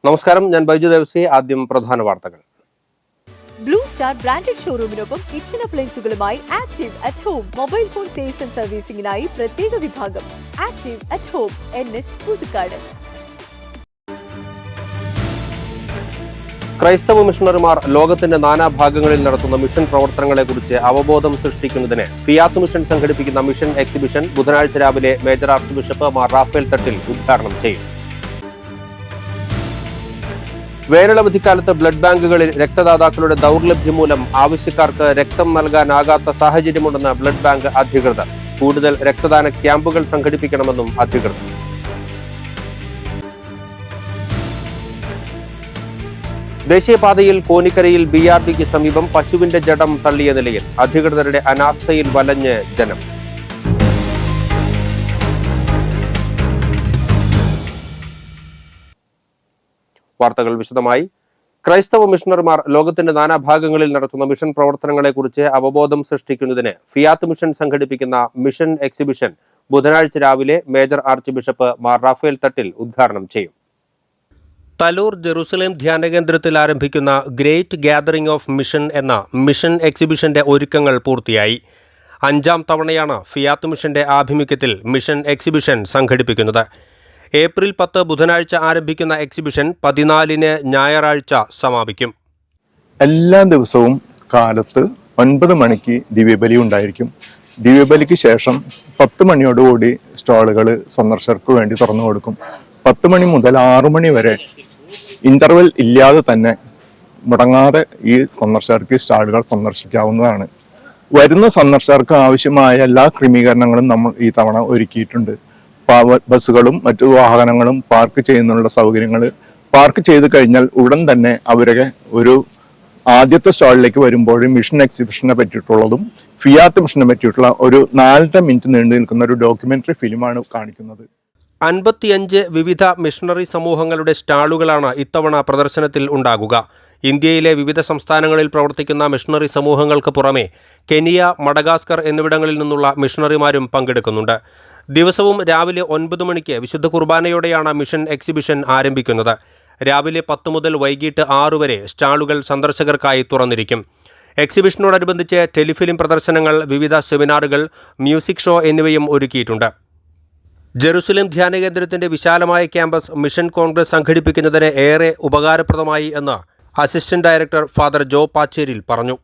നമസ്കാരം, ഞാൻ ബൈജു ദേവസി. ആദ്യം പ്രധാന വാർത്തകൾ. ബ്ലൂ സ്റ്റാർ ബ്രാൻഡഡ് ഷോറൂമിനൊപ്പം കിച്ചൺ അപ്ലയൻസുകളുമായി active at home mobile phone sales and സർവീസിംഗിനായി പ്രത്യേക വിഭാഗം. Active at home, NH Puthukkad. ക്രൈസ്തവ മിഷണറിമാർ ലോകത്തിന്റെ നാനാഭാഗങ്ങളിൽ നടത്തുന്ന മിഷൻ പ്രവർത്തനങ്ങളെക്കുറിച്ച് അവബോധം സൃഷ്ടിക്കുന്നതിന് ഫിയാത്ത് മിഷൻ സംഘടിപ്പിക്കുന്ന മിഷൻ എക്സിബിഷൻ ബുധനാഴ്ച രാവിലെ major archbishop Mar Raphael Thattil ഉദ്ഘാടനം ചെയ്യും. വേനലവധിക്കാലത്ത് ബ്ലഡ് ബാങ്കുകളിൽ രക്തദാതാക്കളുടെ ദൗർലഭ്യം മൂലം ആവശ്യക്കാർക്ക് രക്തം നൽകാനാകാത്ത സാഹചര്യമുണ്ടെന്ന് ബ്ലഡ് ബാങ്ക് അധികൃതർ. കൂടുതൽ രക്തദാന ക്യാമ്പുകൾ സംഘടിപ്പിക്കണമെന്നും അധികൃതർ. ദേശീയപാതയിൽ കോനിക്കരയിൽ BRDക്ക് സമീപം പശുവിന്റെ ജഡം തള്ളിയ നിലയിൽ. അധികൃതരുടെ അനാസ്ഥയിൽ വലഞ്ഞ് ജനം. വാർത്തകൾ വിശദമായി. ക്രൈസ്തവ മിഷണറിമാർ ലോകത്തിന്റെ നാനാഭാഗങ്ങളിൽ നടത്തുന്ന മിഷൻ പ്രവർത്തനങ്ങളെക്കുറിച്ച് അവബോധം സൃഷ്ടിക്കുന്നതിന് ഫിയാത്ത് മിഷൻ സംഘടിപ്പിക്കുന്ന മിഷൻ എക്സിബിഷൻ ബുധനാഴ്ച രാവിലെ major archbishop Mar Raphael Thattil ഉദ്ഘാടനം ചെയ്യും. തലൂർ ജെറുസലേം ധ്യാന കേന്ദ്രത്തിൽ ആരംഭിക്കുന്ന ഗ്രേറ്റ് ഗ്യാതറിംഗ് ഓഫ് മിഷൻ എന്ന മിഷൻ എക്സിബിഷന്റെ ഒരുക്കങ്ങൾ പൂർത്തിയായി. 5ാം തവണയാണ് ഫിയാത്ത് മിഷന്റെ ആഭിമുഖ്യത്തിൽ മിഷൻ എക്സിബിഷൻ സംഘടിപ്പിക്കുന്നത്. ഏപ്രിൽ 10 ബുധനാഴ്ച ആരംഭിക്കുന്ന എക്സിബിഷൻ 14 ഞായറാഴ്ച സമാപിക്കും. എല്ലാ ദിവസവും കാലത്ത് 9 മണിക്ക് ദിവ്യബലി ഉണ്ടായിരിക്കും. ദിവ്യബലിക്ക് ശേഷം 10 മണിയോടുകൂടി സ്റ്റാളുകൾ സന്ദർശകർക്ക് വേണ്ടി തുറന്നു കൊടുക്കും. 10 മണി മുതൽ 6 മണി വരെ ഇന്റർവെൽ ഇല്ലാതെ തന്നെ മുടങ്ങാതെ ഈ സന്ദർശകർക്ക് സ്റ്റാളുകൾ സന്ദർശിക്കാവുന്നതാണ്. വരുന്ന സന്ദർശകർക്ക് ആവശ്യമായ എല്ലാ ക്രമീകരണങ്ങളും നമ്മൾ ഈ തവണ ഒരുക്കിയിട്ടുണ്ട്. ബസ്സുകളും മറ്റു വാഹനങ്ങളും പാർക്ക് ചെയ്യുന്നുള്ള സൗകര്യങ്ങൾ, പാർക്ക് ചെയ്ത് കഴിഞ്ഞാൽ ഉടൻ തന്നെ അവരെ ഒരു ആദ്യത്തെ സ്റ്റാളിലേക്ക് വരുമ്പോൾ മിഷൻ എക്സിബിഷനെ പറ്റിയിട്ടുള്ളതും ഫിയാത്ത് മിഷനെ പറ്റിയിട്ടുള്ള ഒരു 4.5 മിനിറ്റ് നീണ്ടു നിൽക്കുന്ന ഒരു ഡോക്യുമെന്ററി ഫിലിമാണ് കാണിക്കുന്നത്. 55 വിവിധ മിഷണറി സമൂഹങ്ങളുടെ സ്റ്റാളുകളാണ് ഇത്തവണ പ്രദർശനത്തിൽ ഉണ്ടാകുക. ഇന്ത്യയിലെ വിവിധ സംസ്ഥാനങ്ങളിൽ പ്രവർത്തിക്കുന്ന മിഷണറി സമൂഹങ്ങൾക്ക് പുറമെ കെനിയ, മഡഗാസ്കർ എന്നിവിടങ്ങളിൽ നിന്നുള്ള മിഷണറിമാരും പങ്കെടുക്കുന്നുണ്ട്. ദിവസവും രാവിലെ 9 മണിക്ക് വിശുദ്ധ കുർബാനയോടെയാണ് മിഷൻ എക്സിബിഷൻ ആരംഭിക്കുന്നത്. രാവിലെ 10 മുതൽ വൈകിട്ട് 6 വരെ സ്റ്റാളുകൾ സന്ദർശകർക്കായി തുറന്നിരിക്കും. എക്സിബിഷനോടനുബന്ധിച്ച് ടെലിഫിലിം പ്രദർശനങ്ങൾ, വിവിധ സെമിനാറുകൾ, മ്യൂസിക് ഷോ എന്നിവയും ഒരുക്കിയിട്ടുണ്ട്. ജെറുസലേം ധ്യാന കേന്ദ്രത്തിന്റെ വിശാലമായ ക്യാമ്പസ് മിഷൻ കോൺഗ്രസ് സംഘടിപ്പിക്കുന്നതിന് ഏറെ ഉപകാരപ്രദമായി എന്ന് അസിസ്റ്റന്റ് ഡയറക്ടർ ഫാദർ ജോ പാച്ചേരിൽ പറഞ്ഞു.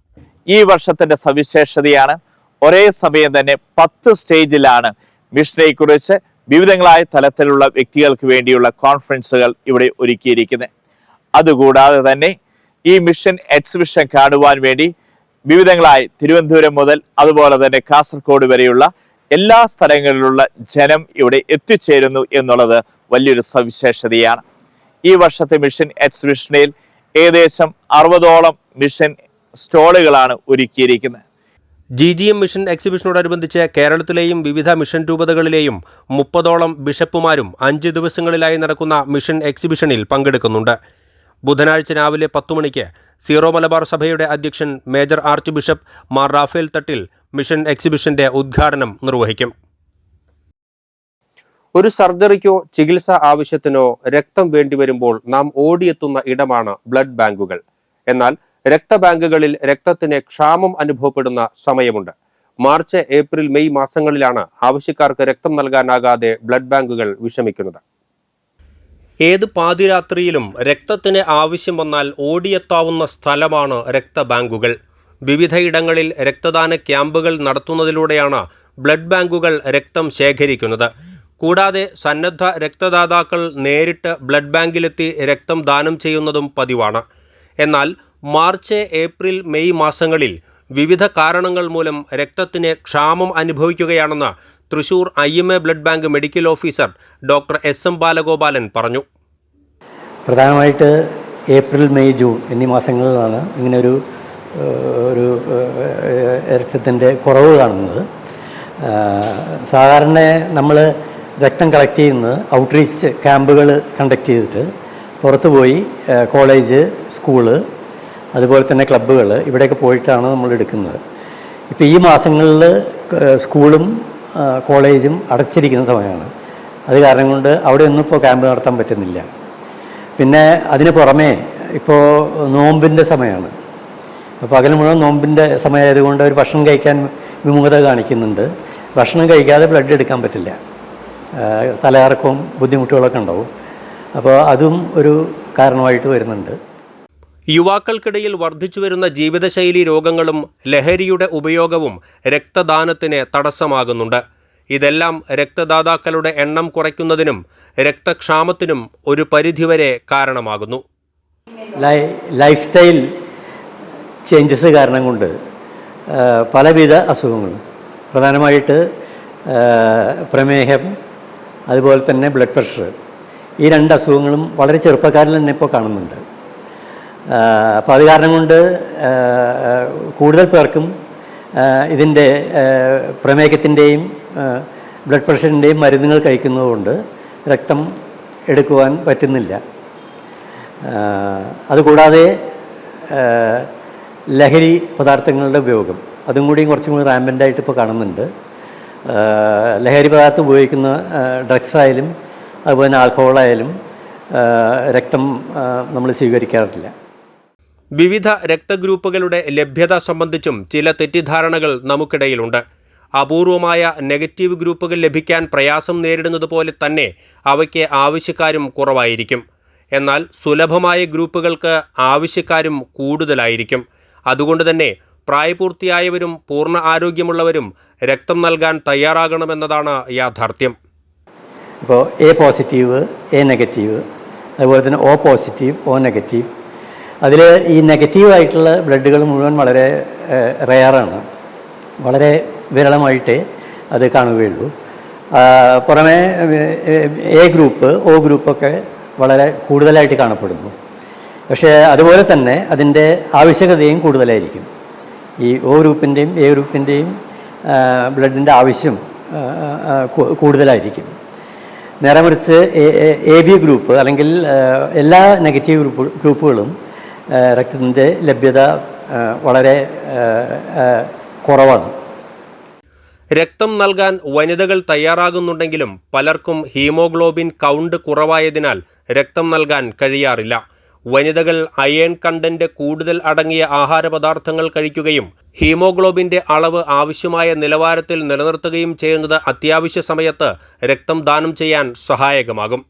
ഈ വർഷത്തിന്റെ സവിശേഷതയാണ് ഒരേ സമയം തന്നെ 10 സ്റ്റേജിലാണ് മിഷനെ കുറിച്ച് വിവിധങ്ങളായ തലത്തിലുള്ള വ്യക്തികൾക്ക് വേണ്ടിയുള്ള കോൺഫറൻസുകൾ ഇവിടെ ഒരുക്കിയിരിക്കുന്നത്. അതുകൂടാതെ തന്നെ ഈ മിഷൻ എക്സിബിഷൻ കാണുവാൻ വേണ്ടി വിവിധങ്ങളായി തിരുവനന്തപുരം മുതൽ അതുപോലെ തന്നെ കാസർഗോഡ് വരെയുള്ള എല്ലാ സ്ഥലങ്ങളിലുള്ള ജനം ഇവിടെ എത്തിച്ചേരുന്നു എന്നുള്ളത് വലിയൊരു സവിശേഷതയാണ്. ഈ വർഷത്തെ മിഷൻ എക്സിബിഷനിൽ ഏകദേശം 60ഓളം മിഷൻ സ്റ്റോളുകളാണ് ഒരുക്കിയിരിക്കുന്നത്. GGM മിഷൻ എക്സിബിഷനോടനുബന്ധിച്ച് കേരളത്തിലെയും വിവിധ മിഷൻ രൂപതകളിലെയും 30ഓളം ബിഷപ്പുമാരും 5 ദിവസങ്ങളിലായി നടക്കുന്ന മിഷൻ എക്സിബിഷനിൽ പങ്കെടുക്കുന്നുണ്ട്. ബുധനാഴ്ച രാവിലെ 10 മണിക്ക് സീറോ മലബാർ സഭയുടെ അധ്യക്ഷൻ major archbishop Mar Raphael Thattil mission എക്സിബിഷന്റെ ഉദ്ഘാടനം നിർവഹിക്കും. ഒരു സർജറിക്കോ ചികിത്സാ ആവശ്യത്തിനോ രക്തം വേണ്ടിവരുമ്പോൾ നാം ഓടിയെത്തുന്ന ഇടമാണ് ബ്ലഡ് ബാങ്കുകൾ. എന്നാൽ രക്തബാങ്കുകളിൽ രക്തത്തിന് ക്ഷാമം അനുഭവപ്പെടുന്ന സമയമുണ്ട്. മാർച്ച്, ഏപ്രിൽ, മെയ് മാസങ്ങളിലാണ് ആവശ്യക്കാർക്ക് രക്തം നൽകാനാകാതെ ബ്ലഡ് ബാങ്കുകൾ വിഷമിക്കുന്നത്. ഏത് പാതിരാത്രിയിലും രക്തത്തിന് ആവശ്യം വന്നാൽ ഓടിയെത്താവുന്ന സ്ഥലമാണ് രക്തബാങ്കുകൾ. വിവിധയിടങ്ങളിൽ രക്തദാന ക്യാമ്പുകൾ നടത്തുന്നതിലൂടെയാണ് ബ്ലഡ് ബാങ്കുകൾ രക്തം ശേഖരിക്കുന്നത്. കൂടാതെ സന്നദ്ധ രക്തദാതാക്കൾ നേരിട്ട് ബ്ലഡ് ബാങ്കിലെത്തി രക്തം ദാനം ചെയ്യുന്നതും പതിവാണ്. എന്നാൽ മാർച്ച്, ഏപ്രിൽ, മെയ് മാസങ്ങളിൽ വിവിധ കാരണങ്ങൾ മൂലം രക്തത്തിന് ക്ഷാമം അനുഭവിക്കുകയാണെന്ന് Thrissur IMA blood bank medical officer doctor SM Balagopalan പറഞ്ഞു. പ്രധാനമായിട്ട് ഏപ്രിൽ, മെയ്, ജൂൺ എന്നീ മാസങ്ങളിലാണ് ഇങ്ങനൊരു രക്തത്തിൻ്റെ കുറവ് കാണുന്നത്. സാധാരണ നമ്മൾ രക്തം കളക്ട് ചെയ്യുന്നത് ഔട്ട്റീച്ച് ക്യാമ്പുകൾ കണ്ടക്ട് ചെയ്തിട്ട് പുറത്ത് പോയി കോളേജ്, സ്കൂള്, അതുപോലെ തന്നെ ക്ലബ്ബുകൾ ഇവിടെയൊക്കെ പോയിട്ടാണ് നമ്മൾ എടുക്കുന്നത്. ഇപ്പോൾ ഈ മാസങ്ങളിൽ സ്കൂളും കോളേജും അടച്ചിരിക്കുന്ന സമയമാണ്. അത് കാരണം കൊണ്ട് അവിടെ ഒന്നും ഇപ്പോൾ ക്യാമ്പ് നടത്താൻ പറ്റുന്നില്ല. പിന്നെ അതിന് പുറമേ ഇപ്പോൾ നോമ്പിൻ്റെ സമയമാണ്. അപ്പോൾ പകൽ മുഴുവൻ നോമ്പിൻ്റെ സമയമായതുകൊണ്ട് അവർ ഭക്ഷണം കഴിക്കാൻ വിമുഖത കാണിക്കുന്നുണ്ട്. ഭക്ഷണം കഴിക്കാതെ ബ്ലഡ് എടുക്കാൻ പറ്റില്ല. തലകറക്കവും ബുദ്ധിമുട്ടുകളൊക്കെ ഉണ്ടാവും. അപ്പോൾ അതും ഒരു കാരണമായിട്ട് വരുന്നുണ്ട്. യുവാക്കൾക്കിടയിൽ വർദ്ധിച്ചുവരുന്ന ജീവിതശൈലി രോഗങ്ങളും ലഹരിയുടെ ഉപയോഗവും രക്തദാനത്തിന് തടസ്സമാകുന്നുണ്ട്. ഇതെല്ലാം രക്തദാതാക്കളുടെ എണ്ണം കുറയ്ക്കുന്നതിനും രക്തക്ഷാമത്തിനും ഒരു പരിധിവരെ കാരണമാകുന്നു. ലൈഫ് സ്റ്റൈൽ ചേഞ്ചസ് കാരണം കൊണ്ട് പലവിധ അസുഖങ്ങളും, പ്രധാനമായിട്ട് പ്രമേഹം, അതുപോലെ തന്നെ ബ്ലഡ് പ്രഷർ, ഈ 2 അസുഖങ്ങളും വളരെ ചെറുപ്പക്കാരിൽ തന്നെ ഇപ്പോൾ കാണുന്നുണ്ട്. അപ്പോൾ അത് കാരണം കൊണ്ട് കൂടുതൽ പേർക്കും ഇതിൻ്റെ പ്രമേഹത്തിൻ്റെയും ബ്ലഡ് പ്രഷറിൻ്റെയും മരുന്നുകൾ കഴിക്കുന്നതുകൊണ്ട് രക്തം എടുക്കുവാൻ പറ്റുന്നില്ല. അതുകൂടാതെ ലഹരി പദാർത്ഥങ്ങളുടെ ഉപയോഗം അതും കൂടിയും കുറച്ചും കൂടി റാമ്പൻ്റായിട്ട് ഇപ്പോൾ കാണുന്നുണ്ട്. ലഹരി പദാർത്ഥം ഉപയോഗിക്കുന്ന ഡ്രഗ്സ് ആയാലും അതുപോലെ തന്നെ ആൽക്കഹോളായാലും രക്തം നമ്മൾ സ്വീകരിക്കാറില്ല. വിവിധ രക്തഗ്രൂപ്പുകളുടെ ലഭ്യത സംബന്ധിച്ചും ചില തെറ്റിദ്ധാരണകൾ നമുക്കിടയിലുണ്ട്. അപൂർവമായ നെഗറ്റീവ് ഗ്രൂപ്പുകൾ ലഭിക്കാൻ പ്രയാസം നേരിടുന്നത് പോലെ തന്നെ അവയ്ക്ക് ആവശ്യക്കാരും കുറവായിരിക്കും. എന്നാൽ സുലഭമായ ഗ്രൂപ്പുകൾക്ക് ആവശ്യക്കാരും കൂടുതലായിരിക്കും. അതുകൊണ്ട് തന്നെ പ്രായപൂർത്തിയായവരും പൂർണ്ണ ആരോഗ്യമുള്ളവരും രക്തം നൽകാൻ തയ്യാറാകണമെന്നതാണ് യാഥാർത്ഥ്യം. ഇപ്പോൾ എ പോസിറ്റീവ്, എ നെഗറ്റീവ്, അതുപോലെ തന്നെ ഒ പോസിറ്റീവ്, ഒ നെഗറ്റീവ്. അതിൽ ഈ നെഗറ്റീവായിട്ടുള്ള ബ്ലഡുകൾ മുഴുവൻ വളരെ റെയറാണ്, വളരെ വിരളമായിട്ടേ അത് കാണുകയുള്ളൂ. പുറമേ എ ഗ്രൂപ്പ്, ഒ ഗ്രൂപ്പൊക്കെ വളരെ കൂടുതലായിട്ട് കാണപ്പെടുന്നു. പക്ഷേ അതുപോലെ തന്നെ അതിൻ്റെ ആവശ്യകതയും കൂടുതലായിരിക്കും. ഈ ഒ ഗ്രൂപ്പിൻ്റെയും എ ഗ്രൂപ്പിൻ്റെയും ബ്ലഡിൻ്റെ ആവശ്യം കൂടുതലായിരിക്കും. നേരെ മറിച്ച് എ ബി ഗ്രൂപ്പ് അല്ലെങ്കിൽ എല്ലാ നെഗറ്റീവ് ഗ്രൂപ്പുകളും രക്തത്തിൻ്റെ ലഭ്യത വളരെ കുറവാണ്. രക്തം നൽകാൻ വനിതകൾ തയ്യാറാകുന്നുണ്ടെങ്കിലും പലർക്കും ഹീമോഗ്ലോബിൻ കൗണ്ട് കുറവായതിനാൽ രക്തം നൽകാൻ കഴിയാറില്ല. വനിതകൾ അയേൺ കണ്ടന്റ് കൂടുതൽ അടങ്ങിയ ആഹാരപദാർത്ഥങ്ങൾ കഴിക്കുകയും ഹീമോഗ്ലോബിൻ്റെ അളവ് ആവശ്യമായ നിലവാരത്തിൽ നിലനിർത്തുകയും ചെയ്യുന്നത് അത്യാവശ്യ സമയത്ത് രക്തം ദാനം ചെയ്യാൻ സഹായകമാകും.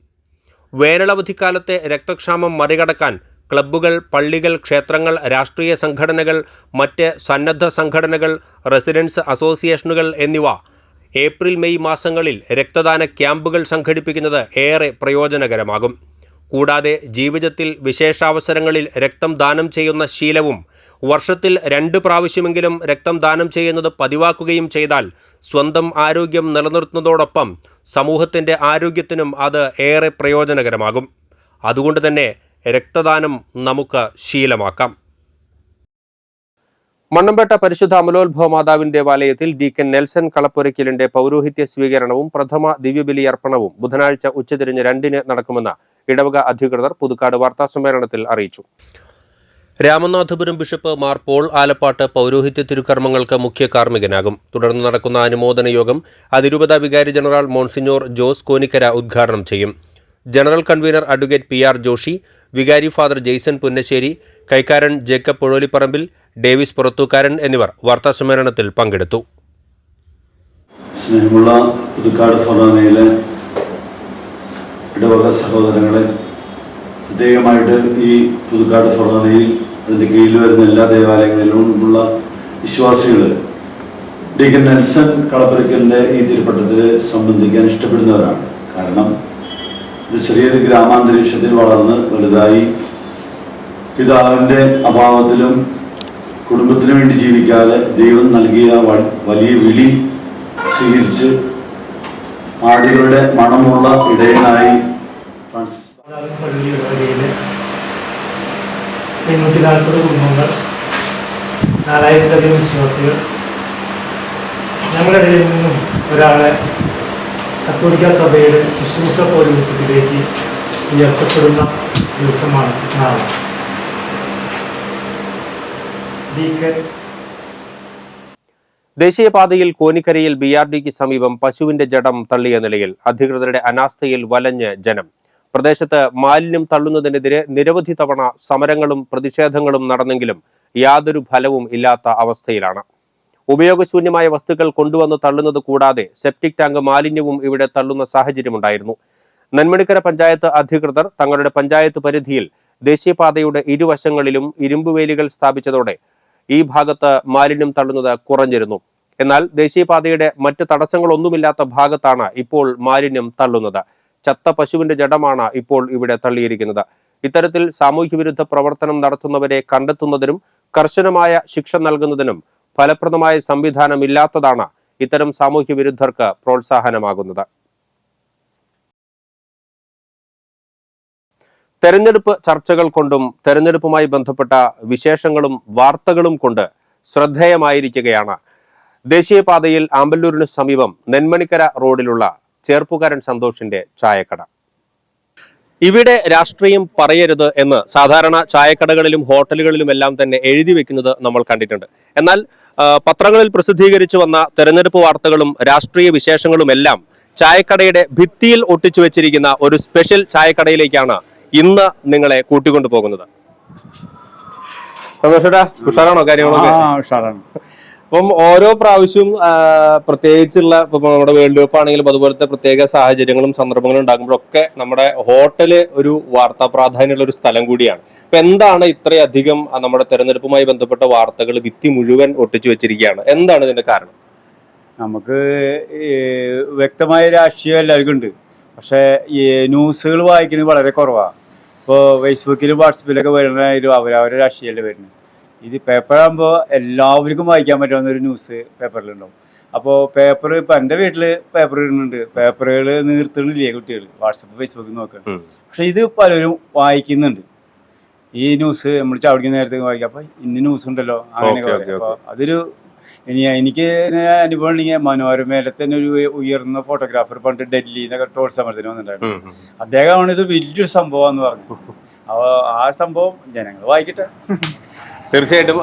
വേനലവധിക്കാലത്തെ രക്തക്ഷാമം മറികടക്കാൻ ക്ലബ്ബുകൾ, പള്ളികൾ, ക്ഷേത്രങ്ങൾ, രാഷ്ട്രീയ സംഘടനകൾ, മറ്റ് സന്നദ്ധ സംഘടനകൾ, റെസിഡൻസ് അസോസിയേഷനുകൾ എന്നിവ ഏപ്രിൽ മെയ് മാസങ്ങളിൽ രക്തദാന ക്യാമ്പുകൾ സംഘടിപ്പിക്കുന്നത് ഏറെ പ്രയോജനകരമാകും. കൂടാതെ ജീവിതത്തിൽ വിശേഷാവസരങ്ങളിൽ രക്തം ദാനം ചെയ്യുന്ന ശീലവും വർഷത്തിൽ 2 പ്രാവശ്യമെങ്കിലും രക്തം ദാനം ചെയ്യുന്നത് പതിവാക്കുകയും ചെയ്താൽ സ്വന്തം ആരോഗ്യം നിലനിർത്തുന്നതോടൊപ്പം സമൂഹത്തിൻ്റെ ആരോഗ്യത്തിനും അത് ഏറെ പ്രയോജനകരമാകും. അതുകൊണ്ട് തന്നെ രക്തദാനം നമുക്ക് ശീലമാക്കാം. മണ്ണമ്പേട്ട പരിശുദ്ധ അമലോത്ഭവ മാതാവിൻ ദേവാലയത്തിൽ ഡീക്കൻ നെൽസൺ കളപ്പുരയ്ക്കലിന്റെ പൗരോഹിത്യ സ്വീകരണവും പ്രഥമ ദിവ്യബലി അർപ്പണവും ബുധനാഴ്ച ഉച്ചതിരിഞ്ഞ് 2-ന് നടക്കുമെന്ന് ഇടവക അധികൃതർ പുതുക്കാട് വാർത്താസമ്മേളനത്തിൽ അറിയിച്ചു. രാമനാഥപുരം ബിഷപ്പ് മാർ പോൾ ആലപ്പാട്ട് പൗരോഹിത്യ തിരുക്കർമ്മങ്ങൾക്ക് മുഖ്യ കാർമ്മികനാകും. തുടർന്ന് നടക്കുന്ന അനുമോദന യോഗം അതിരൂപത വികാരി ജനറൽ മോൺസിഞ്ഞോർ ജോസ് കോനിക്കര ഉദ്ഘാടനം ചെയ്യും. ജനറൽ കൺവീനർ അഡ്വക്കേറ്റ് പി.ആർ. ജോഷി, വികാരി ഫാദർ ജെയ്സൺ പുന്നശ്ശേരി, കൈക്കാരൻ ജേക്കബ് പൊഴോലിപ്പറമ്പിൽ, ഡേവിസ് പുറത്തൂക്കാരൻ എന്നിവർ വാർത്താസമ്മേളനത്തിൽ പങ്കെടുത്തു. സ്നേഹമുള്ള പുതുക്കാട് ഫൊറോനയിലെ ഇടവക സഹോദരങ്ങളെ, പ്രത്യേകമായിട്ട് ഈ പുതുക്കാട് ഫൊറോനയിൽ അതിൻ്റെ കീഴിൽ വരുന്ന എല്ലാ ദേവാലയങ്ങളിലുമുള്ള വിശ്വാസികൾ ഡീക്കൻ നെൽസൺ കളപ്പുരയ്ക്കലിൻ്റെ ഈ തിരുപ്പട്ടത്തിൽ സംബന്ധിക്കാൻ ഇഷ്ടപ്പെടുന്നവരാണ്. കാരണം ഇത് ചെറിയൊരു ഗ്രാമാന്തരീക്ഷത്തിൽ വളർന്ന് വലുതായി പിതാവിൻ്റെ അഭാവത്തിലും കുടുംബത്തിന് വേണ്ടി ജീവിക്കാതെ ദൈവം നൽകിയ വലിയ വിളി സ്വീകരിച്ച് ആടുകളുടെ മണമുള്ള ഇടയനായി ഫ്രാൻസിസ് 840 കുടുംബങ്ങൾ, 4000-ലധികം വിശ്വാസികൾ, ഞങ്ങളുടെ ഇടയിൽ നിന്നും ഒരാളെ കത്തോലിക്ക സഭയുടെ ശുശ്രൂഷ പൗരോഹിത്യത്തിലേക്ക് ഉയർത്തപ്പെടുന്ന ദിവസമാണ് നാളെ. ദേശീയപാതയിൽ കോനിക്കരയിൽ BRDക്ക് സമീപം പശുവിന്റെ ജഡം തള്ളിയ നിലയിൽ അധികൃതരുടെ അനാസ്ഥയിൽ വലഞ്ഞ് ജനം. പ്രദേശത്ത് മാലിന്യം തള്ളുന്നതിനെതിരെ നിരവധി തവണ സമരങ്ങളും പ്രതിഷേധങ്ങളും നടന്നെങ്കിലും യാതൊരു ഫലവും ഇല്ലാത്ത അവസ്ഥയിലാണ്. ഉപയോഗശൂന്യമായ വസ്തുക്കൾ കൊണ്ടുവന്ന് തള്ളുന്നത് കൂടാതെ സെപ്റ്റിക് ടാങ്ക് മാലിന്യവും ഇവിടെ തള്ളുന്ന സാഹചര്യമുണ്ടായിരുന്നു. നെന്മണിക്കര പഞ്ചായത്ത് അധികൃതർ തങ്ങളുടെ പഞ്ചായത്ത് പരിധിയിൽ ദേശീയപാതയുടെ ഇരുവശങ്ങളിലും ഇരുമ്പുവേലികൾ സ്ഥാപിച്ചതോടെ ഈ ഭാഗത്ത് മാലിന്യം തള്ളുന്നത് കുറഞ്ഞിരുന്നു. എന്നാൽ ദേശീയപാതയുടെ മറ്റ് തടസ്സങ്ങളൊന്നുമില്ലാത്ത ഭാഗത്താണ് ഇപ്പോൾ മാലിന്യം തള്ളുന്നത്. ചത്ത പശുവിന്റെ ജഡമാണ് ഇപ്പോൾ ഇവിടെ തള്ളിയിരിക്കുന്നത്. ഇത്തരത്തിൽ സാമൂഹ്യവിരുദ്ധ പ്രവർത്തനം നടത്തുന്നവരെ കണ്ടെത്തുന്നതിനും കർശനമായ ശിക്ഷ നൽകുന്നതിനും ഫലപ്രദമായ സംവിധാനമില്ലാത്തതാണ് ഇത്തരം സാമൂഹ്യ വിരുദ്ധർക്ക് പ്രോത്സാഹനമാകുന്നത്. തെരഞ്ഞെടുപ്പ് ചർച്ചകൾ കൊണ്ടും തെരഞ്ഞെടുപ്പുമായി ബന്ധപ്പെട്ട വിശേഷങ്ങളും വാർത്തകളും കൊണ്ട് ശ്രദ്ധേയമായിരിക്കുകയാണ് ദേശീയപാതയിൽ ആമ്പല്ലൂരിന് സമീപം നെന്മണിക്കര റോഡിലുള്ള ചേർപ്പുകാരൻ സന്തോഷിന്റെ ചായക്കട. ഇവിടെ രാഷ്ട്രീയം പറയരുത് എന്ന് സാധാരണ ചായക്കടകളിലും ഹോട്ടലുകളിലും എല്ലാം തന്നെ എഴുതി വെക്കുന്നത് നമ്മൾ കണ്ടിട്ടുണ്ട്. എന്നാൽ പത്രങ്ങളിൽ പ്രസിദ്ധീകരിച്ചു വന്ന തെരഞ്ഞെടുപ്പ് വാർത്തകളും രാഷ്ട്രീയ വിശേഷങ്ങളും എല്ലാം ചായക്കടയുടെ ഭിത്തിയിൽ ഒട്ടിച്ചു വെച്ചിരിക്കുന്ന ഒരു സ്പെഷ്യൽ ചായക്കടയിലേക്കാണ് ഇന്ന് നിങ്ങളെ കൂട്ടിക്കൊണ്ടു പോകുന്നത്. സന്തോഷേട്ടാ, ഉഷാറാണോ കാര്യങ്ങളൊക്കെ? അപ്പം ഓരോ പ്രാവശ്യവും പ്രത്യേകിച്ചുള്ള ഇപ്പൊ നമ്മുടെ വേൾഡ് കപ്പ് ആണെങ്കിലും അതുപോലത്തെ പ്രത്യേക സാഹചര്യങ്ങളും സന്ദർഭങ്ങളും ഉണ്ടാകുമ്പോഴൊക്കെ നമ്മുടെ ഹോട്ടല് ഒരു വാർത്താ പ്രാധാന്യമുള്ള ഒരു സ്ഥലം കൂടിയാണ്. അപ്പൊ എന്താണ് ഇത്രയധികം നമ്മുടെ തെരഞ്ഞെടുപ്പുമായി ബന്ധപ്പെട്ട വാർത്തകൾ ഭിത്തി മുഴുവൻ ഒട്ടിച്ചു വെച്ചിരിക്കുകയാണ്? എന്താണ് ഇതിന്റെ കാരണം? നമുക്ക് വ്യക്തമായ രാഷ്ട്രീയം എല്ലാവർക്കും ഉണ്ട്, പക്ഷേ ഈ ന്യൂസുകൾ വായിക്കുന്നത് വളരെ കുറവാണ്. ഇപ്പോൾ ഫേസ്ബുക്കിലും വാട്സപ്പിലൊക്കെ വരുന്നതായാലും അവരവരെ രാഷ്ട്രീയമല്ലേ വരുന്നത്. ഇത് പേപ്പറാകുമ്പോൾ എല്ലാവർക്കും വായിക്കാൻ പറ്റാവുന്ന ഒരു ന്യൂസ് പേപ്പറിലുണ്ടാവും. അപ്പോൾ പേപ്പർ ഇപ്പം എൻ്റെ വീട്ടിൽ പേപ്പർ ഇടുന്നുണ്ട്, പേപ്പറുകൾ നീർത്തുന്നില്ലേ കുട്ടികൾ വാട്സപ്പ് ഫേസ്ബുക്കിൽ നോക്കണം. പക്ഷെ ഇത് പലരും വായിക്കുന്നുണ്ട്. ഈ ന്യൂസ് നമ്മൾ ചവിടിക്കുന്ന നേരത്തേക്ക് വായിക്കാം, അപ്പം ഇന്ന ന്യൂസ് ഉണ്ടല്ലോ അങ്ങനെയൊക്കെ പറയും. അപ്പോൾ അതൊരു എനിക്ക് അനുഭവം ഉണ്ടെങ്കിൽ മനോരമയിലെ തന്നെ ഒരു ഉയർന്ന ഫോട്ടോഗ്രാഫർ പണ്ട് ഡൽഹിയിൽ നിന്നൊക്കെ ടോൾ സമരത്തിന് വന്നിട്ടുണ്ടായിരുന്നു. അദ്ദേഹമാണ് ഇത് വലിയൊരു സംഭവം എന്ന് പറഞ്ഞു. അപ്പോൾ ആ സംഭവം ജനങ്ങൾ വായിക്കട്ടെ. തീർച്ചയായിട്ടും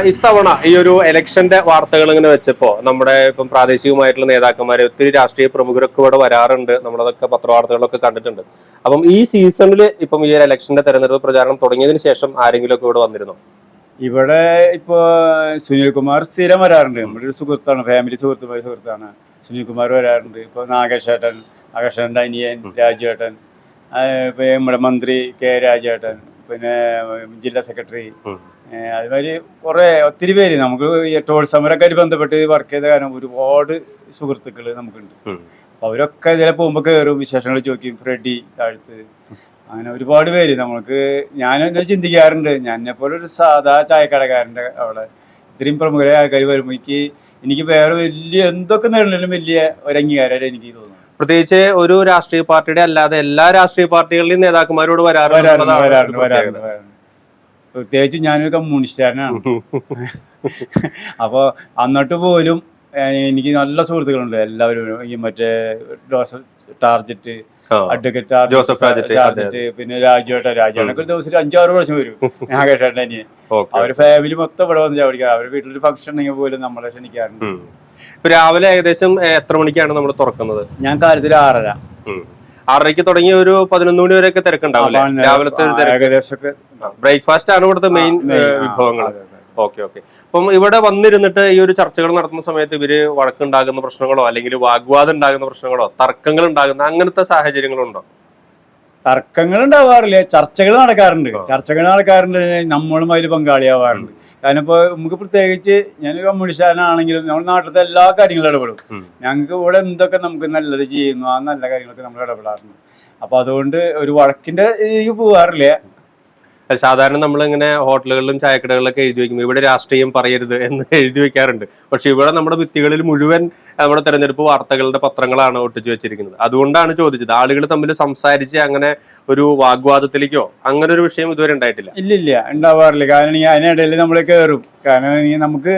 ഇത്തവണ ഈ ഒരു ഇലക്ഷന്റെ വാർത്തകൾ ഇങ്ങനെ വെച്ചപ്പോ നമ്മുടെ ഇപ്പം പ്രാദേശികമായിട്ടുള്ള നേതാക്കന്മാരെ ഒത്തിരി രാഷ്ട്രീയ പ്രമുഖരൊക്കെ ഇവിടെ വരാറുണ്ട്. നമ്മളതൊക്കെ പത്രവാർത്തകളൊക്കെ കണ്ടിട്ടുണ്ട്. അപ്പം ഈ സീസണിൽ ഇപ്പം ഈ ഒരു ഇലക്ഷന്റെ തെരഞ്ഞെടുപ്പ് പ്രചാരണം തുടങ്ങിയതിന് ശേഷം ആരെങ്കിലും ഒക്കെ ഇവിടെ വന്നിരുന്നോ? ഇവിടെ ഇപ്പോൾ സുനിൽകുമാർ സ്ഥിരം വരാറുണ്ട്. നമ്മുടെ ഒരു സുഹൃത്താണ്, ഫാമിലി സുഹൃത്താണ് സുനിൽകുമാർ വരാറുണ്ട്. ഇപ്പോൾ നാഗേഷേട്ടൻ്റെ അനിയൻ രാജേട്ടൻ, നമ്മുടെ മന്ത്രി കെ രാജേട്ടൻ, പിന്നെ ജില്ലാ സെക്രട്ടറി, അതുമാതിരി ഒത്തിരി പേര് നമുക്ക് ഈ ടോൾ സമരമൊക്കെ ആയിട്ട് ബന്ധപ്പെട്ട് വർക്ക് ചെയ്ത കാരണം ഒരുപാട് സുഹൃത്തുക്കൾ നമുക്കുണ്ട്. അപ്പോൾ അവരൊക്കെ ഇതിലെ പോകുമ്പോൾ കയറും, വിശേഷങ്ങൾ ചോദിക്കും, ഫ്രെഡി താഴ്ത്ത്, അങ്ങനെ ഒരുപാട് പേര്. നമുക്ക് ഞാൻ എന്നെ ചിന്തിക്കാറുണ്ട്, എന്നെപ്പോലെ ഒരു സാധാ ചായക്കടക്കാരൻ്റെ അവിടെ ഇത്രയും പ്രമുഖരായ ആൾക്കാർ വരുമ്പോൾ എനിക്ക് വേറെ വലിയ എന്തൊക്കെ നേടുന്നതിലും വലിയ ഒരു അംഗീകാരമായിട്ട് എനിക്ക് തോന്നുന്നു. പ്രത്യേകിച്ച് ഒരു രാഷ്ട്രീയ പാർട്ടിയുടെ അല്ലാതെ എല്ലാ രാഷ്ട്രീയ പാർട്ടികളുടെയും നേതാക്കന്മാരോട് വരാറുണ്ട്. പ്രത്യേകിച്ച് ഞാനൊരു കമ്മ്യൂണിസ്റ്റുകാരനാണ്. അപ്പോൾ എന്നിട്ട് പോലും എനിക്ക് നല്ല സുഹൃത്തുക്കളുണ്ട് എല്ലാവരും. ഈ മറ്റേ ടാർജറ്റ് അഡ്വക്കേറ്റ് ജോസഫ് ടാർജറ്റ്, പിന്നെ രാജേട്ടനൊക്കെ ഒരു ദിവസം 5-6 പ്രാവശ്യം വരും. ഞാൻ കേട്ടേട്ടൻ അനിയൻ, അവര് ഫാമിലി മൊത്തം ഇവിടെ വന്ന് ചവിടിക്കാം. അവരുടെ വീട്ടിലൊരു ഫംഗ്ഷൻ ഉണ്ടെങ്കിൽ പോലും നമ്മളെ ക്ഷണിക്കാറുണ്ട്. രാവിലെ ഏകദേശം എത്ര മണിക്കാണ് നമ്മൾ തുറക്കുന്നത്? ഞാൻ കാലത്തിൽ 6:30. 6:30 തുടങ്ങി ഒരു 11 മണി വരെയൊക്കെ തിരക്കുണ്ടാവില്ലേ രാവിലത്തെ? ഏകദേശമൊക്കെ ബ്രേക്ക്ഫാസ്റ്റ് ആണ് ഇവിടുത്തെ മെയിൻ വിഭവങ്ങൾ. ഓക്കെ. അപ്പം ഇവിടെ വന്നിരുന്നിട്ട് ഈ ഒരു ചർച്ചകൾ നടത്തുന്ന സമയത്ത് ഇവര് വഴക്കുണ്ടാകുന്ന പ്രശ്നങ്ങളോ അല്ലെങ്കിൽ വാഗ്വാദം ഉണ്ടാകുന്ന പ്രശ്നങ്ങളോ തർക്കങ്ങൾ ഉണ്ടാകുന്ന അങ്ങനത്തെ സാഹചര്യങ്ങളുണ്ടോ? തർക്കങ്ങൾ ഉണ്ടാവാറില്ല, ചർച്ചകൾ നടക്കാറുണ്ട്. നമ്മളും അതിൽ പങ്കാളിയാവാറുണ്ട്. കാരണം ഇപ്പോൾ നമുക്ക് പ്രത്യേകിച്ച് ഞാനൊരു കമ്മ്യൂണിസ്റ്റുകാരനാണെങ്കിലും നമ്മുടെ നാട്ടിലത്തെ എല്ലാ കാര്യങ്ങളും ഇടപെടും. ഞങ്ങൾക്ക് ഇവിടെ എന്തൊക്കെ നമുക്ക് നല്ലത് ചെയ്യുന്നു ആ നല്ല കാര്യങ്ങളൊക്കെ നമ്മൾ ഇടപെടാറുണ്ട്. അപ്പൊ അതുകൊണ്ട് ഒരു വഴക്കിന്റെ ഇതിലേക്ക് പോകാറില്ല. സാധാരണ നമ്മളിങ്ങനെ ഹോട്ടലുകളിലും ചായക്കടകളിലൊക്കെ എഴുതി വെക്കും ഇവിടെ രാഷ്ട്രീയം പറയരുത് എന്ന് എഴുതി വെക്കാറുണ്ട്. പക്ഷെ ഇവിടെ നമ്മുടെ ഭിത്തികളിൽ മുഴുവൻ നമ്മുടെ തെരഞ്ഞെടുപ്പ് വാർത്തകളുടെ പത്രങ്ങളാണ് ഒട്ടിച്ചു വെച്ചിരിക്കുന്നത്. അതുകൊണ്ടാണ് ചോദിച്ചത്. ആളുകൾ തമ്മിൽ സംസാരിച്ച് അങ്ങനെ ഒരു വാഗ്വാദത്തിലേക്കോ അങ്ങനെ ഒരു വിഷയം ഇതുവരെ ഉണ്ടായിട്ടില്ല? ഇല്ല, ഉണ്ടാവാറില്ല. കാരണം അതിനിടയിൽ നമ്മൾ കയറും. കാരണം നമുക്ക്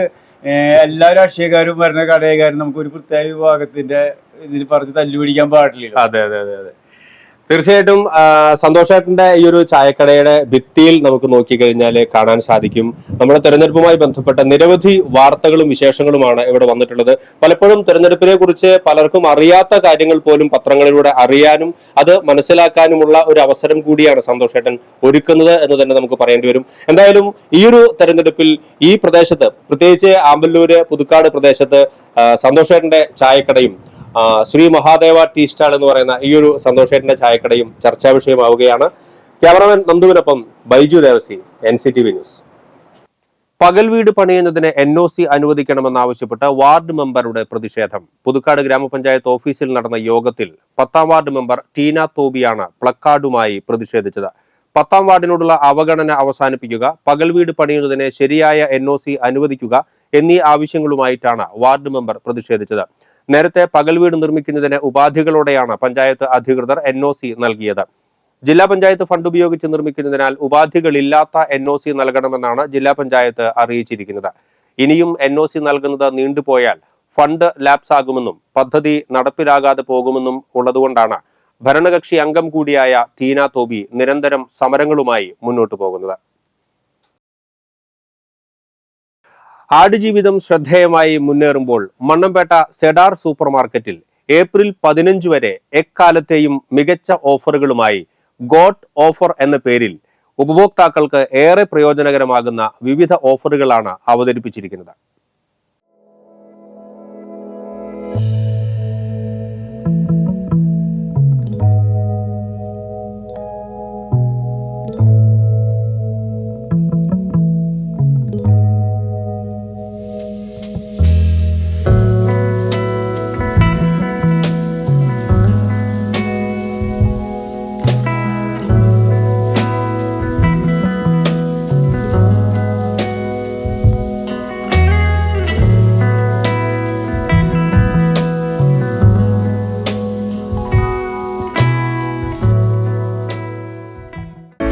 എല്ലാ രാഷ്ട്രീയക്കാരും വരുന്ന കടയക്കാരും നമുക്ക് ഒരു പ്രത്യേക വിഭാഗത്തിന്റെ ഇതിൽ പറഞ്ഞ് തല്ലുപിടിക്കാൻ പാടില്ല. അതെ. തീർച്ചയായിട്ടും സന്തോഷേട്ടന്റെ ഈ ഒരു ചായക്കടയുടെ ഭിത്തിയിൽ നമുക്ക് നോക്കിക്കഴിഞ്ഞാൽ കാണാൻ സാധിക്കും നമ്മുടെ തെരഞ്ഞെടുപ്പുമായി ബന്ധപ്പെട്ട നിരവധി വാർത്തകളും വിശേഷങ്ങളുമാണ് ഇവിടെ വന്നിട്ടുള്ളത്. പലപ്പോഴും തെരഞ്ഞെടുപ്പിനെ കുറിച്ച് പലർക്കും അറിയാത്ത കാര്യങ്ങൾ പോലും പത്രങ്ങളിലൂടെ അറിയാനും അത് മനസ്സിലാക്കാനുമുള്ള ഒരു അവസരം കൂടിയാണ് സന്തോഷേട്ടൻ ഒരുക്കുന്നത് എന്ന് തന്നെ നമുക്ക് പറയേണ്ടി വരും. എന്തായാലും ഈ ഒരു തെരഞ്ഞെടുപ്പിൽ ഈ പ്രദേശത്ത്, പ്രത്യേകിച്ച് ആമ്പല്ലൂര് പുതുക്കാട് പ്രദേശത്ത് സന്തോഷേട്ടന്റെ ചായക്കടയും ശ്രീ മഹാദേവ ടീ സ്റ്റാൾ എന്ന് പറയുന്ന ഈ ഒരു സന്തോഷേട്ടന്റെ ചായക്കടയും ചർച്ചാ വിഷയമാവുകയാണ്. ക്യാമറമാൻ നന്ദുവിനൊപ്പം ബൈജു ദേവസി, NCTV ന്യൂസ്. പകൽ വീട് പണിയുന്നതിന് NOC അനുവദിക്കണമെന്നാവശ്യപ്പെട്ട് വാർഡ് മെമ്പറുടെ പ്രതിഷേധം. പുതുക്കാട് ഗ്രാമപഞ്ചായത്ത് ഓഫീസിൽ നടന്ന യോഗത്തിൽ 10ാം വാർഡ് മെമ്പർ ടീന തോബിയാണ് പ്ലക്കാർഡുമായി പ്രതിഷേധിച്ചത്. 10ാം വാർഡിനോടുള്ള അവഗണന അവസാനിപ്പിക്കുക, പകൽ വീട് പണിയുന്നതിന് ശരിയായ NOC അനുവദിക്കുക എന്നീ ആവശ്യങ്ങളുമായിട്ടാണ് വാർഡ് മെമ്പർ പ്രതിഷേധിച്ചത്. നേരത്തെ പകൽ വീട് നിർമ്മിക്കുന്നതിന് ഉപാധികളോടെയാണ് പഞ്ചായത്ത് അധികൃതർ NOC നൽകിയത്. ജില്ലാ പഞ്ചായത്ത് ഫണ്ട് ഉപയോഗിച്ച് നിർമ്മിക്കുന്നതിനാൽ ഉപാധികളില്ലാത്ത NOC നൽകണമെന്നാണ് ജില്ലാ പഞ്ചായത്ത് അറിയിച്ചിരിക്കുന്നത്. ഇനിയും NOC നൽകുന്നത് നീണ്ടുപോയാൽ ഫണ്ട് ലാപ്സ് ആകുമെന്നും പദ്ധതി നടപ്പിലാകാതെ പോകുമെന്നും ഉള്ളതുകൊണ്ടാണ് ഭരണകക്ഷി അംഗം കൂടിയായ ടീന തോബി നിരന്തരം സമരങ്ങളുമായി മുന്നോട്ടു പോകുന്നത്. ആടുജീവിതം ശ്രദ്ധേയമായി മുന്നേറുമ്പോൾ മണ്ണമ്പേട്ട സെഡാർ സൂപ്പർ മാർക്കറ്റിൽ ഏപ്രിൽ 15 വരെ എക്കാലത്തെയും മികച്ച ഓഫറുകളുമായി ഗോട്ട് ഓഫർ എന്ന പേരിൽ ഉപഭോക്താക്കൾക്ക് ഏറെ പ്രയോജനകരമാകുന്ന വിവിധ ഓഫറുകളാണ് അവതരിപ്പിച്ചിരിക്കുന്നത്.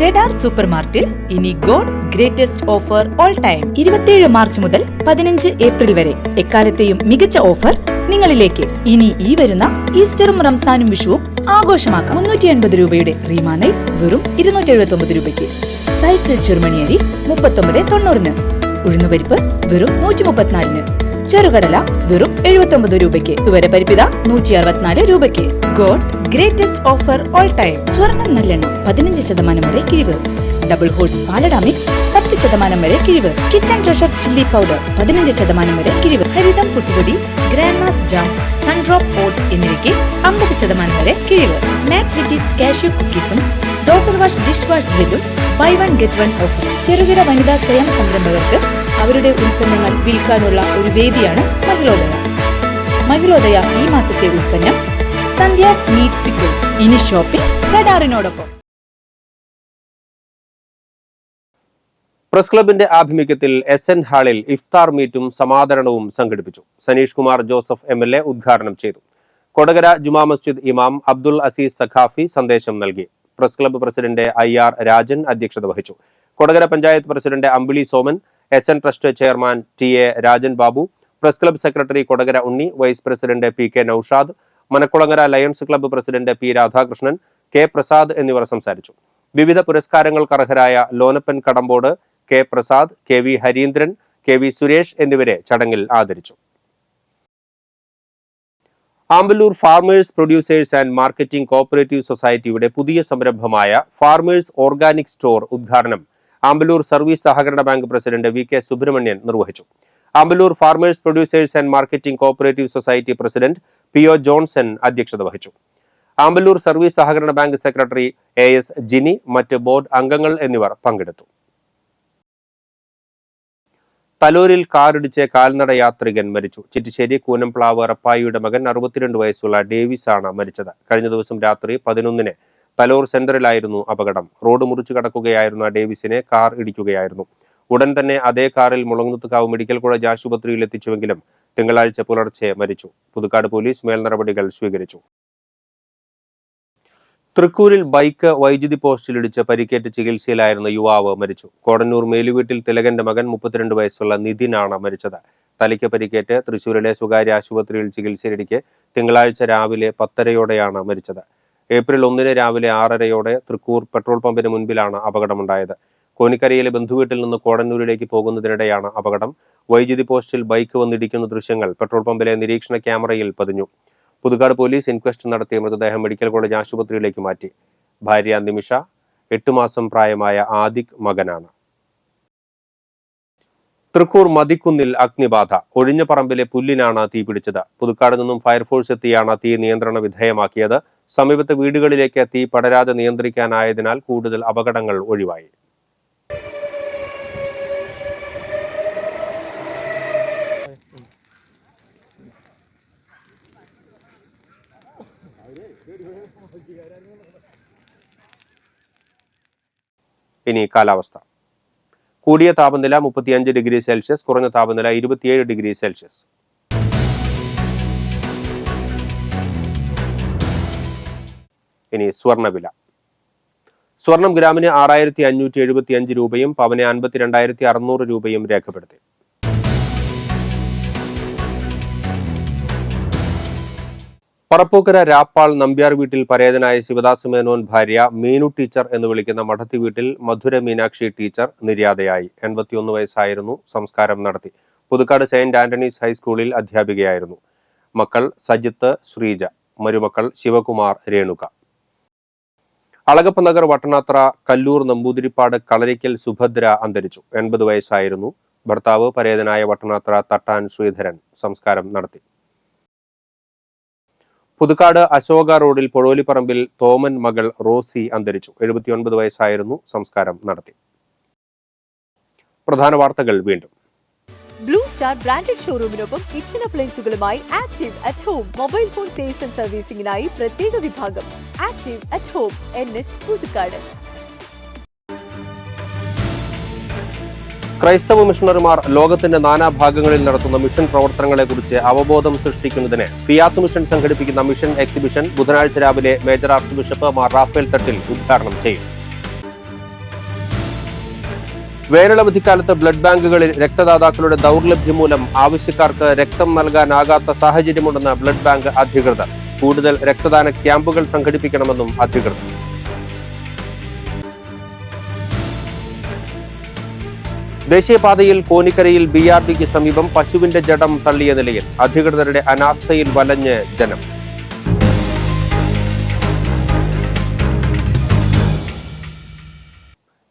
സെഡാർ സൂപ്പർ മാർട്ടിൽ ഇനി God greatest offer all time. 27 March മുതൽ 15 ഏപ്രിൽ വരെ എക്കാലത്തെയും മികച്ച ഓഫർ നിങ്ങളിലേക്ക്. ഇനി ഈ വരുന്ന ഈസ്റ്ററും റംസാനും വിഷുവും ആഘോഷമാക്കാം. 380 രൂപയുടെ റീമാനെയ് വെറും 279 രൂപയ്ക്ക്. സൈക്കിൾ ചെറുമണിയരി 39.90, ഉഴുന്നുപരിപ്പ് വെറും 134, ചെറുകടല വെറും 79 രൂപയ്ക്ക്. ഇവരെ പരിപ്പിത 164 രൂപയ്ക്ക്. God greatest offer all time. സ്വർണം നല്ലെണ്ണം 15% വരെ കിഴിവ്. ഡബിൾ ഹോഴ്സ് പാലട മിക്സ് 10% വരെ കിഴിവ്. കിച്ചൺ ട്രഷർ ചില്ലി പൗഡർ 15% വരെ കിഴിവ്. ഹരിതം പുട്ടുപൊടി, ഗ്രാൻഡ്മാസ് ജാം, സൺഡ്രോപ്പ് ഓട്സ് എന്നിവയ്ക്ക് 50% വരെ കിഴിവ്. മാക്വിറ്റീസ് കാഷ്യൂ കുക്കീസും ഡോട്ടർ വാഷ് ഡിഷ് വാഷ് ജെല്ലും buy one get one offer. ചെറുകിട വനിതാ സ്വയം സംരംഭകർക്ക് അവരുടെ ഉൽപ്പന്നങ്ങൾ വിൽക്കാനുള്ള ഒരു വേദിയാണ് മഹിളോദയ. മഹിളോദയ ഈ മാസത്തെ ഉൽപ്പന്നം സന്ധ്യാസ് മീറ്റ് പിക്കിൾസ്. ഇനി ഷോപ്പിംഗ് സെഡാറിനോടൊപ്പം. പ്രസ് ക്ലബിന്റെ ആഭിമുഖ്യത്തിൽ SN ഹാളിൽ ഇഫ്താർ മീറ്റും സമാദരണവും സംഘടിപ്പിച്ചു. സനീഷ് കുമാർ ജോസഫ് MLA ഉദ്ഘാടനം ചെയ്തു. കൊടകര ജുമാ മസ്ജിദ് ഇമാം അബ്ദുൽ അസീസ് സഖാഫി സന്ദേശം നൽകി. Press club president IR Rajan അധ്യക്ഷത വഹിച്ചു. Kodakara panchayat president Ambili Soman, SN trust chairman TA Rajan Babu, press club secretary Kodakara Unni, vice president PK Noushad, Manakkulangara lions club president P Radhakrishnan, K Prasad എന്നിവർ സംസാരിച്ചു. വിവിധ പുരസ്കാരങ്ങൾക്ക് അർഹരായ Lonappan Kadampode, K Prasad, KV Harindran, KV Suresh എന്നിവരെ ചടങ്ങിൽ ആദരിച്ചു. Ampallur farmers producers and marketing cooperative സൊസൈറ്റിയുടെ പുതിയ സംരംഭമായ ഫാർമേഴ്സ് ഓർഗാനിക് സ്റ്റോർ ഉദ്ഘാടനം ആമ്പല്ലൂർ സർവീസ് സഹകരണ ബാങ്ക് പ്രസിഡന്റ് VK സുബ്രഹ്മണ്യൻ നിർവഹിച്ചു. Ampallur farmers producers and marketing cooperative society president PO Johnson അധ്യക്ഷത വഹിച്ചു. ആമ്പല്ലൂർ സർവീസ് സഹകരണ ബാങ്ക് സെക്രട്ടറി AS ജിനി, മറ്റ് ബോർഡ് അംഗങ്ങൾ എന്നിവർ പങ്കെടുത്തു. തലൂരിൽ കാറിടിച്ച് കാൽനട യാത്രികൻ മരിച്ചു. ചിറ്റിശ്ശേരി കൂനംപ്ലാവ് റപ്പായിയുടെ മകൻ 62 വയസ്സുള്ള ഡേവിസ് ആണ് മരിച്ചത്. കഴിഞ്ഞ ദിവസം രാത്രി 11-ന് തലൂർ സെന്ററിലായിരുന്നു അപകടം. റോഡ് മുറിച്ചു കടക്കുകയായിരുന്ന ഡേവിസിനെ കാർ ഇടിക്കുകയായിരുന്നു. ഉടൻ തന്നെ അതേ കാറിൽ മുളങ്ങുത്തുകാവ് മെഡിക്കൽ കോളേജ് ആശുപത്രിയിൽ എത്തിച്ചുവെങ്കിലും തിങ്കളാഴ്ച പുലർച്ചെ മരിച്ചു. പുതുക്കാട് പോലീസ് മേൽ നടപടികൾ സ്വീകരിച്ചു. തൃക്കൂരിൽ ബൈക്ക് വൈദ്യുതി പോസ്റ്റിലിടിച്ച് പരിക്കേറ്റ് ചികിത്സയിലായിരുന്ന യുവാവ് മരിച്ചു. കോടന്നൂർ മേലുവീട്ടിൽ തിലകന്റെ മകൻ 32 വയസ്സുള്ള നിതിനാണ് മരിച്ചത്. തലയ്ക്ക് പരിക്കേറ്റ് തൃശൂരിലെ സ്വകാര്യ ആശുപത്രിയിൽ ചികിത്സയിലിരിക്കെ തിങ്കളാഴ്ച രാവിലെ 10:30-യോടെയാണ് മരിച്ചത്. ഏപ്രിൽ 1 രാവിലെ 6:30 തൃക്കൂർ പെട്രോൾ പമ്പിന് മുൻപിലാണ് അപകടമുണ്ടായത്. കോനിക്കരയിലെ ബന്ധുവീട്ടിൽ നിന്ന് കോടന്നൂരിലേക്ക് പോകുന്നതിനിടെയാണ് അപകടം. വൈദ്യുതി പോസ്റ്റിൽ ബൈക്ക് വന്നിടിക്കുന്ന ദൃശ്യങ്ങൾ പെട്രോൾ പമ്പിലെ നിരീക്ഷണ ക്യാമറയിൽ പതിഞ്ഞു. പുതുക്കാട് പോലീസ് ഇൻക്വസ്റ്റ് നടത്തിയ മൃതദേഹം മെഡിക്കൽ കോളേജ് ആശുപത്രിയിലേക്ക് മാറ്റി. ഭാര്യ നിമിഷ, 8 മാസം പ്രായമായ ആദിക് മകനാണ്. തൃക്കൂർ മതിക്കുന്നിൽ അഗ്നിബാധ. ഒഴിഞ്ഞ പറമ്പിലെ പുല്ലിനാണ് തീപിടിച്ചത്. പുതുക്കാട് നിന്നും ഫയർഫോഴ്സ് എത്തിയാണ് തീ നിയന്ത്രണ വിധേയമാക്കിയത്. സമീപത്തെ വീടുകളിലേക്ക് തീ പടരാതെ നിയന്ത്രിക്കാനായതിനാൽ കൂടുതൽ അപകടങ്ങൾ ഒഴിവായി. ഇനി കാലാവസ്ഥ. കൂടിയ താപനില 35 ഡിഗ്രി സെൽഷ്യസ്, കുറഞ്ഞ താപനില 27 ഡിഗ്രി സെൽഷ്യസ്. ഇനി സ്വർണ്ണവില. സ്വർണം ഗ്രാമിന് 6575 രൂപയും പവന് 52,600 രൂപയും രേഖപ്പെടുത്തി. പറപ്പൂക്കര രാപ്പാൾ നമ്പ്യാർ വീട്ടിൽ പരേതനായ ശിവദാസ് മേനോൻ ഭാര്യ മീനു ടീച്ചർ എന്ന് വിളിക്കുന്ന മഠത്തി വീട്ടിൽ മധുര മീനാക്ഷി ടീച്ചർ നിര്യാതയായി. 81 വയസ്സായിരുന്നു. സംസ്കാരം നടത്തി. പുതുക്കാട് സെയിന്റ് ആന്റണീസ് ഹൈസ്കൂളിൽ അധ്യാപികയായിരുന്നു. മക്കൾ സജിത്ത്, ശ്രീജ, മരുമക്കൾ ശിവകുമാർ, രേണുക. അളഗപ്പ നഗർ വട്ടനാത്ര കല്ലൂർ നമ്പൂതിരിപ്പാട് കളരിക്കൽ സുഭദ്ര അന്തരിച്ചു. 80 വയസ്സായിരുന്നു. ഭർത്താവ് പരേതനായ വട്ടനാത്ര തട്ടാൻ ശ്രീധരൻ. സംസ്കാരം നടത്തി. പുതുക്കാട് അശോക റോഡിൽ പൊഴോലിപ്പറമ്പിൽ തോമൻ മകൾ റോസി അന്തരിച്ചു. 79 വയസ്സായിരുന്നു. സംസ്കാരം നടത്തി. പ്രധാന വാർത്തകൾ വീണ്ടും. ബ്ലൂ സ്റ്റാർ ബ്രാൻഡഡ് ഷോറൂമിനൊപ്പം കിച്ചൺ അപ്ലയൻസുകളുമായി active at home mobile phone sales and സർവീസിംഗിനായി പ്രത്യേക വിഭാഗം. Active at home, NH Puthukkad. ക്രൈസ്തവ മിഷണറിമാർ ലോകത്തിന്റെ നാനാഭാഗങ്ങളിൽ നടത്തുന്ന മിഷൻ പ്രവർത്തനങ്ങളെക്കുറിച്ച് അവബോധം സൃഷ്ടിക്കുന്നതിന് ഫിയാത്ത് മിഷൻ സംഘടിപ്പിക്കുന്ന മിഷൻ എക്സിബിഷൻ ബുധനാഴ്ച രാവിലെ major archbishop Mar Raphael Thattil ഉദ്ഘാടനം ചെയ്യും. വേനലവധിക്കാലത്ത് ബ്ലഡ് ബാങ്കുകളിൽ രക്തദാതാക്കളുടെ ദൗർലഭ്യം മൂലം ആവശ്യക്കാർക്ക് രക്തം നൽകാനാകാത്ത സാഹചര്യമുണ്ടെന്ന് ബ്ലഡ് ബാങ്ക് അധികൃതർ. കൂടുതൽ രക്തദാന ക്യാമ്പുകൾ സംഘടിപ്പിക്കണമെന്നും അധികൃതർ. ദേശീയപാതയിൽ കോനിക്കരയിൽ BRDക്ക് സമീപം പശുവിന്റെ ജഡം തള്ളിയ നിലയിൽ. അധികൃതരുടെ അനാസ്ഥയിൽ വലഞ്ഞ് ജനം.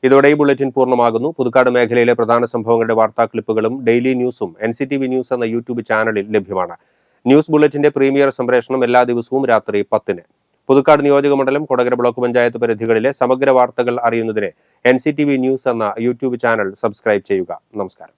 ഇതോടെ ഈ ബുള്ളറ്റിൻ പൂർണ്ണമാകുന്നു. പുതുക്കാട് മേഖലയിലെ പ്രധാന സംഭവങ്ങളുടെ വാർത്താ ക്ലിപ്പുകളും ഡെയിലി ന്യൂസും NCTV ന്യൂസ് എന്ന യൂട്യൂബ് ചാനലിൽ ലഭ്യമാണ്. ന്യൂസ് ബുള്ളറ്റിന്റെ പ്രീമിയർ സംപ്രേഷണം എല്ലാ ദിവസവും രാത്രി 10-ന്. പുതുക്കാട് നിയോജക മണ്ഡലം, കൊടകര ബ്ലോക്ക് പഞ്ചായത്ത് പരിധികളിലെ സമഗ്ര വാർത്തകൾ അറിയുന്നതിന് NCTV ന്യൂസ് എന്ന യൂട്യൂബ് ചാനൽ സബ്സ്ക്രൈബ് ചെയ്യുക. നമസ്കാരം.